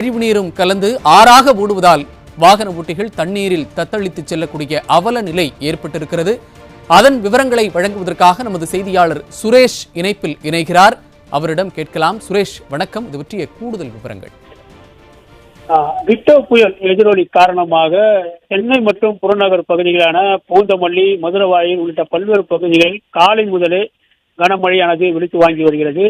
கழிவு நீரும் கலந்து ஆறாக ஓடுவதால் வாகன ஓட்டிகள் தண்ணீரில் தத்தளித்து செல்லக்கூடிய அவல நிலை ஏற்பட்டிருக்கிறது. அதன் விவரங்களை வழங்குவதற்காக நமது செய்தியாளர் சுரேஷ் இணைப்பில் இணைகிறார். அவரிடம் கேட்கலாம். சுரேஷ், வணக்கம். இது பற்றிய கூடுதல் விவரங்கள். விட்டோ புயல் எதிரொலி காரணமாக சென்னை மற்றும் புறநகர் பகுதிகளான பூந்தமல்லி, மதுரவாயல் உள்ளிட்ட பல்வேறு பகுதிகளில் காலை முதலே கனமழையானது விழுத்து வாங்கி வருகிறது.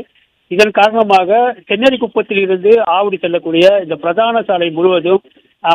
இதன் காரணமாக சென்னேரிக்குப்பத்தில் இருந்து ஆவடி செல்லக்கூடிய இந்த பிரதான சாலை முழுவதும்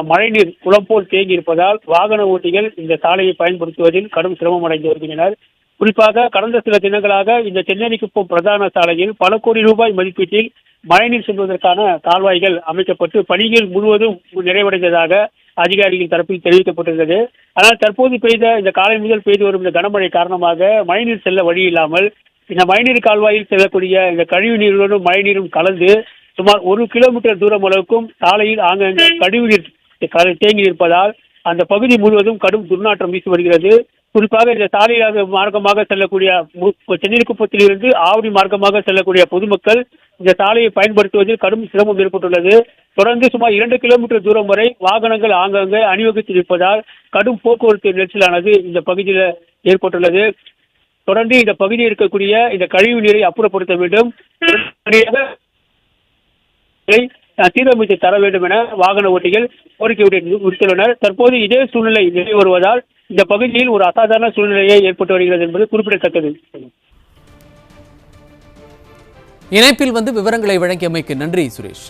மழைநீர் குளம் போல் தேங்கி இருப்பதால் வாகன ஓட்டிகள் இந்த சாலையை பயன்படுத்துவதில் கடும் சிரமம் அடைந்து வருகின்றனர். குறிப்பாக கடந்த சில தினங்களாக இந்த சென்னேரிக்குப்பம் பிரதான சாலையில் பல கோடி ரூபாய் மதிப்பீட்டில் மழைநீர் செல்வதற்கான கால்வாய்கள் அமைக்கப்பட்டு பணிகள் முழுவதும் நிறைவடைந்ததாக அதிகாரிகள் தரப்பில் தெரிவிக்கப்பட்டிருந்தது. ஆனால் தற்போது பெய்த இந்த காலை முதல் பெய்து வரும் இந்த கனமழை காரணமாக மழைநீர் செல்ல வழி இல்லாமல் இந்த மழைநீர் கால்வாயில் செல்லக்கூடிய இந்த கழிவு நீருடனும் மழைநீரும் கலந்து சுமார் 1 கிலோமீட்டர் தூரம் அளவுக்கும் சாலையில் ஆங்காங்கே கழிவு நீர் தேங்கி இருப்பதால் அந்த பகுதி முழுவதும் கடும் துர்நாற்றம் வீசி வருகிறது. குறிப்பாக இந்த சாலையாக மார்க்கமாக செல்லக்கூடிய சென்னைக்குப்பத்தில் இருந்து ஆவடி மார்க்கமாக செல்லக்கூடிய பொதுமக்கள் இந்த சாலையை பயன்படுத்துவதில் கடும் சிரமம் ஏற்பட்டுள்ளது. தொடர்ந்து சுமார் 2 கிலோமீட்டர் தூரம் வரை வாகனங்கள் ஆங்காங்கே அணிவகுத்திருப்பதால் கடும் போக்குவரத்து நெரிசலானது இந்த பகுதியில் ஏற்பட்டுள்ளது. தொடர்ந்து இந்த பகுதியில் இருக்கக்கூடிய இந்த கழிவு நீரை அப்புறப்படுத்த வேண்டும், சீரமைத்து தர வேண்டும் என வாகன ஓட்டிகள் கோரிக்கை விடுத்துள்ளனர். தற்போது இதே சூழ்நிலை நிலை வருவதால் இந்த பகுதியில் ஒரு அசாதாரண சூழ்நிலையை ஏற்பட்டு வருகிறது என்பது குறிப்பிடத்தக்கது. இணைப்பில் வந்து விவரங்களை வழங்கியமைக்கு நன்றி சுரேஷ்.